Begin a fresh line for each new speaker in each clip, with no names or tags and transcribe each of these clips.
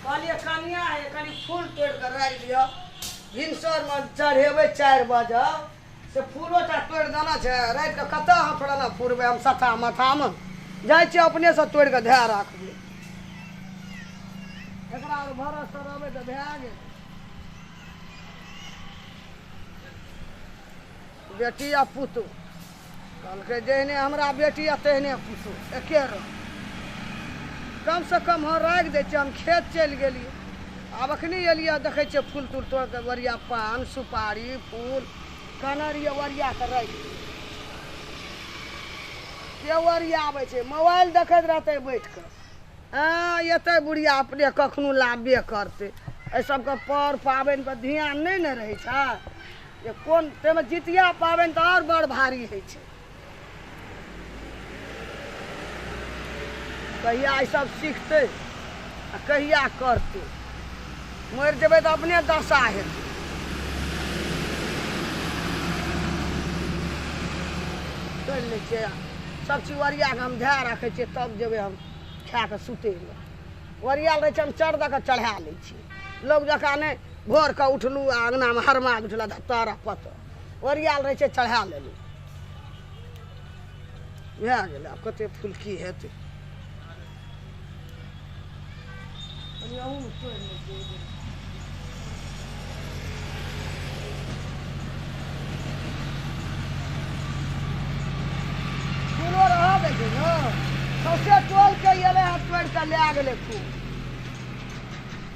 कहलिए कनिया है कनी फूल तोड़ कर रख दियो भिनसर में चढ़ेबै 4 बजे से फूलो टा तोड़ देना छै रात के कत हथड़ा ना फूरबै हम सथा माथा में जाइ छी अपने से तोड़ के धै राखबै एकरा भरस रहबै तऽ भै गेल बेटी आ पुतौ कहलकै जहने हमरा बेटी आ तेहने पुतौ एके रह कम से कम हम राखि दै छियै हम खेत चलि गेलियै आब एखनी एलियै देखै छियै फूल तूल तोड़ कऽ ओरिया पान सुपारी फूल कनरिया ओरिया कऽ राखि के ओरियाबै छै मोबाइल देखैत रहतै बैठ कऽ एतै बुढ़िया अपने कखनो लाभबे करतै एहि सबके पर पाबनि पर ध्यान नहि ने रहै छै जे कोन ताहिमे जितिया पाबनि तऽ आओर बड़ भारी होइ छै कहिया ई सब सीखतै आ कहिया करतै मरि जेबै तऽ अपने दशा हेतै करि लै छियै सबचीज ओरिया कऽ हम धै राखै छियै तब जेबै हम खा कऽ सुतै लए ओरियाल रहै छै हम चढ़ दऽ कऽ चढ़ा लै छियै लोक जकाँ नहि भोर कऽ उठलहुँ आ अङ्गनामे हरमा उठल तारा पत्तर ओरियाल रहै छै चढ़ा लेलहुँ भए गेलै आब कतेक फुलकी हेतै फूलो रह दै छै ने सौसे टोलके अयलै हाथ तोड़ि कऽ लए गेलै फूल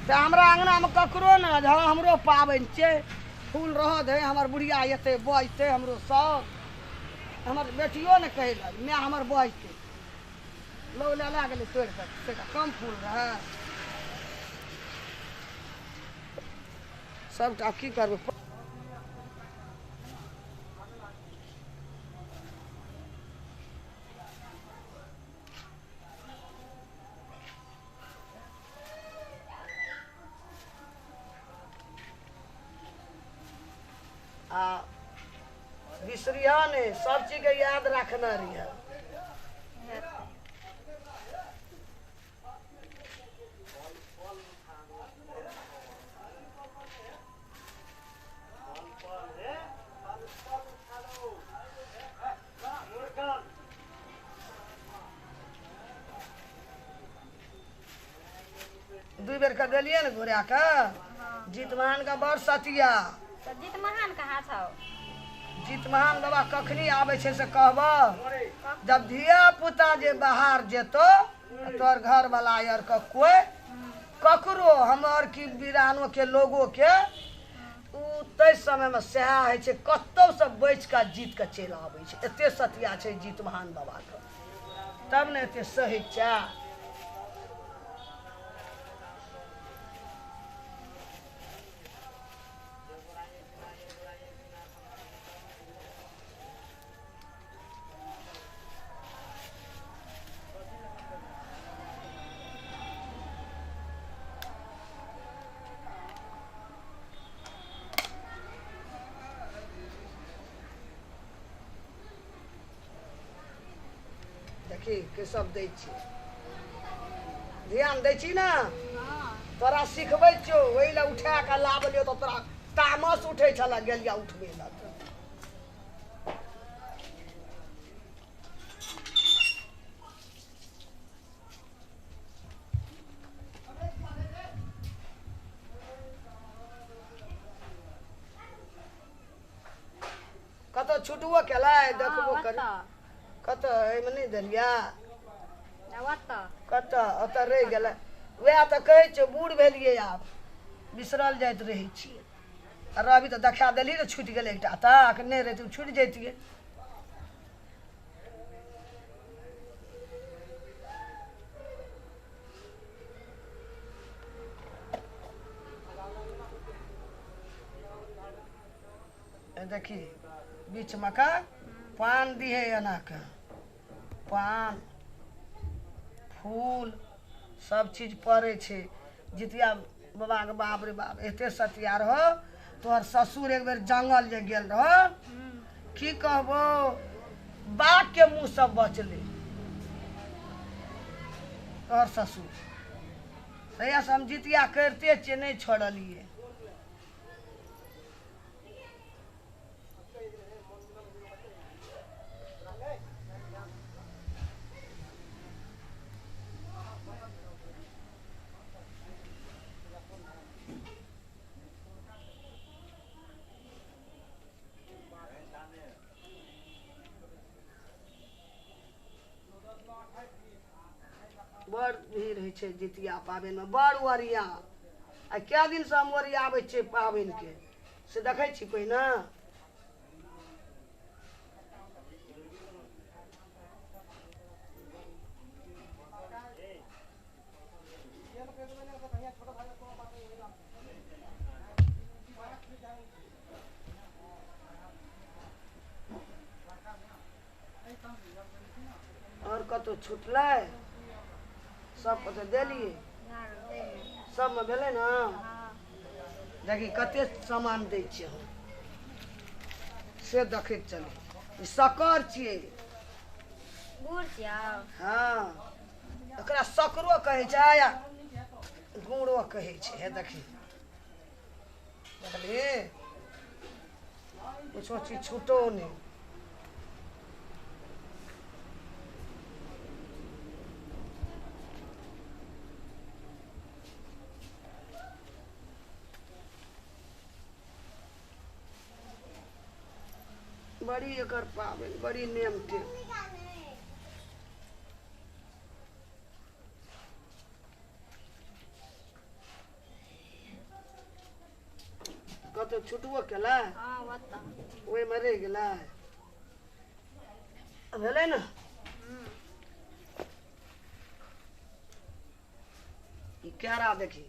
तऽ हमरा अङ्गनामे ककरो ने जहाँ हमरो पाबनि छै फूल रह दे हमर बुढ़िया अयतै बजतै हमरो सब हमर बेटियो ने कहलक माय हमर बजतै लोग लए गेलै तोड़ि कऽ से कम फूल रहै सबटा की करबै आ बिसरिया ने सब चीज के याद रखना रहिए दू बेर के देलियै ने घुरा के जीतमान का बड़ सतिया
जीतमहान कहाँ छौ
जीतमहान बाबा कखनी आबै छै से कहबह जब धिया पुता जे बाहर जेतो तोहर घर वाला यार के कोई ककरो हमर की वीरानो के लोगो के उ तै समय में सएह होइ छै कतौ से बचि कऽ जीत कऽ चलि आबै छै एते सतिया छै जीतमहान बाबा के तब ने एते सहै छै के सब दै छी ध्यान दै छी ने तोरा सिखबै छियौ ओहि लए उठा कऽ लाबलियौ तऽ तोरा तामस उठै छलै गेलिया उठबै लए कतौ छुटबो केलै देखबो कर कतऽ एहिमे नहि देलिया कतऽ ओतऽ रहि गेलै वएह तऽ कहै छियौ बूढ़ भेलियै आब बिसरल जाइत रहै छियै आ रवि तऽ देखा देली ने छुटि गेलै एकटा तक नहि रहितै छुटि जैतियै देखी बीचमे का पान दिहे एना के पान फूल सब चीज पड़ै छै जितिया बाबा के बाप रे बाप एते सतिया रहो तोहर ससुर एक बेर जंगल जे गेल रहो की कहबो बाघ के मुँह सब बचले तोहर ससुर तहिया से हम जितिया करते छियै, नहीं छोड़लियै। बड़ भीड़ होइ छै जितिया पाबनिमे, बड़ ओरिया। आ कए दिनसँ हम ओरियाबै छियै पाबनिके से देखै छी पहिने। और कतहु छुटलै? सबके तऽ देलियै, सबमे भेलै ने। देखी कते सामान दै छियै हम, से देखैत चली। ई शक्कर छियै।
गुड़ छियै?
हाँ, एकरा सकरो कहै छै आ गुड़ो कहै छै। हे देखी, देखली कुछो चीज छूटो नहीं। बड़ी एकर पाबनि, बड़ी नेम टेम। कतहु छुटबो केलै? ओहिमे रहि गेलै, भेलै ने। ई केरा देखी,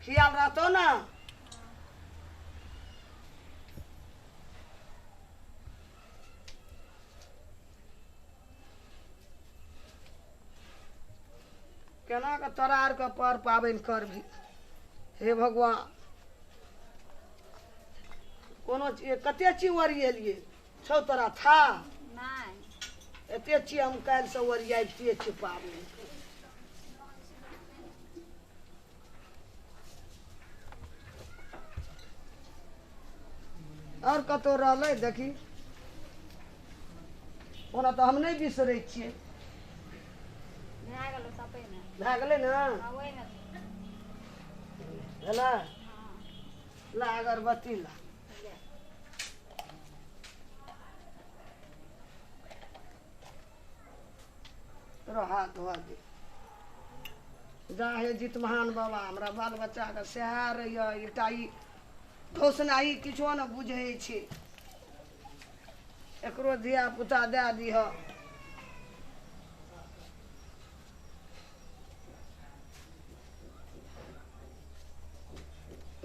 खियाल रहतौ ना। केना के तोरा आरके पर पाबनि करबही हे भगवान। कोनो चीज कते चीज ओरिएलियै छौ तोरा था?
नहीं।
एते चीज हम काल्हि से ओरियाइते छी पाबनि। और कतहु रहलै देखी, ओना तऽ हम नहि बिसरै छियै। भए गेलै ने? भेलै? ला अगरबत्ती ला। तोरा हाथ धोआ दे। जा हे जितमहान बाबा, हमरा बाल बच्चाके सहाय रहिए। एकटा ई घोषणाई किछो ने बुझै छै, एकरो धिया पुता दए दिह।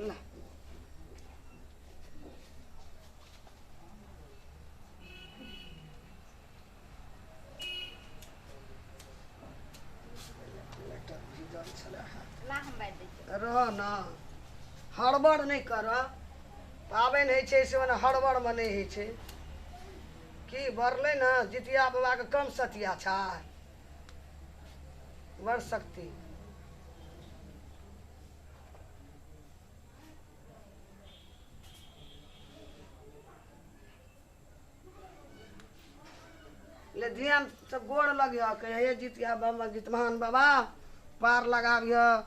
ला रह न, हड़बड़ नहीं कर। पाबनि होइ छै से ओना हड़बड़मे नहीं होइ छै। की बढ़लै ने जितिया बाबाके कम सतिया छै, बड़ शक्ति। ले ध्यान से गोड़ लगिया, कहे हे जितिया बाबा, जितमान बाबा पार लगाबिह।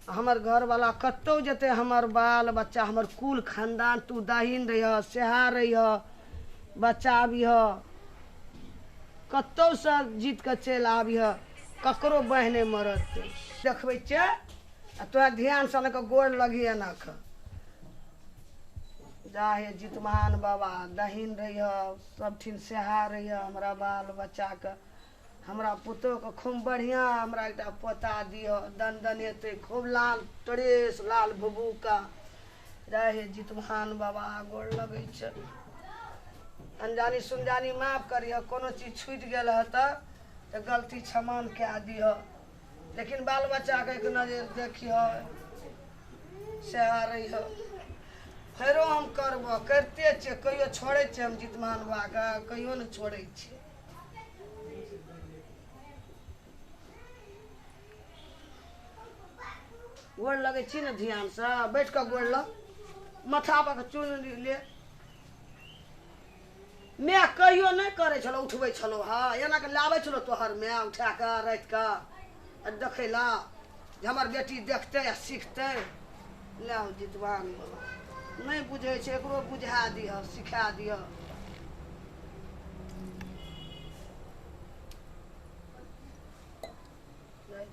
हमर घरवाला कतौ जेते, हमर बाल बच्चा, हमर कुल खानदान तू दाहिन रहिह, सेहा रहिह, बचाबिह। कतौ से जीत के चलि आबिह, ककरो बाँहि नहीं मरत। देखबै छै आ तोरा ध्यान से के गोड़ लगिए न ख। जा हे जितमान बाबा, दहिन रहिह, सब ठिन सेहा रहिह। हमरा बाल बच्चा के, हमरा पुतोह के खूब बढ़िया हमरा एकटा पोता दिह, दन दन हेतै खूब लाल टरेस, लाल भुबुका। जय हे जितमान बाबा, गोड़ लगै छै। अनजानी सुनजानी माफ करिह, कोनो चीज छूटि गेल है तऽ गलती क्षमान कए दिह। लेकिन बाल बच्चा के एक नजर देखिह, सेहा रहिह। फेरो हम करबो, करिते छियै, कहियो छोड़ै छियै हम जितमान बाबा के, कहियो ने छोड़ै छियै। गोड़ लगे छी ने ध्यान से बैठ के गोड़ लग माथा पर चुन ले मैं कहियो नहीं करे छलो उठबै छलो हाँ एना के लाबै छलो तोहर मैं उठा के रात के देखे ला जे हमर बेटी देखते आ सीखते ले जितवान बाबा नहीं बुझे छै एकरो बुझा दिह सिखा दिह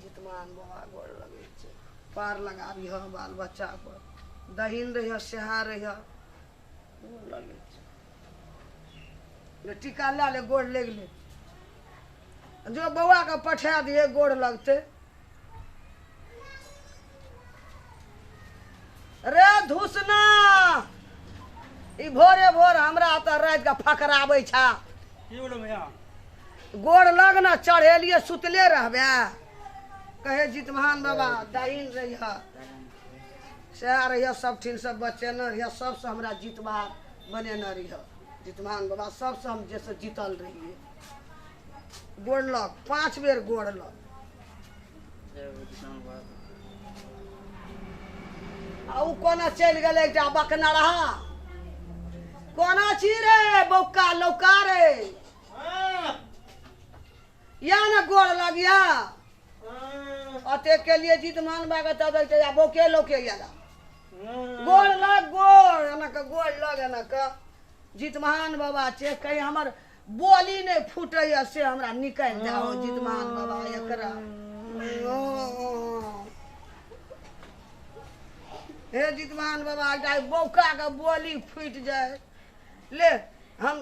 जितमान बाबा गोड़ लगे छै पार लगाबी ह बाल बच्चा पर दहिन रहिह सेहा रहिह गोड़ लगे छै टीका ला ले गोड़ लग ले जो बौआ के पठा दिए गोड़ लगते रे धुसना ई भोरे भोर हमरा त रात के फकराबै छा
की बोलो भैया
गोड़ लग न चढ़ेलिए सुतले रहबे कहे जितमान बाबा दाइन रहिह सह रहिह सब ठिन सब बचेन रहिह सबसे हमरा जितवा बनेने रहिह जितमान बाबा सबसे हम जैसे जीतल रहिए गोड़ लग 5 बेर गोड़ लग आ उ कोना चल गेलै एकटा बकना रहा कोना छी रे बौका लौका रे या न गोड़ लगिया अते के लिए जितमान बाग तदल के बोके लोके याला गोड़ लग गोड़ एना के गोड़ लग एना के जितमान बाबा छे कहीं हमर बोली नहीं फूटे से हमरा निकाल दहो जितमान बाबा एकरा हे जितमान बाबा एकटा बौका के बोली फूट जाए ले हम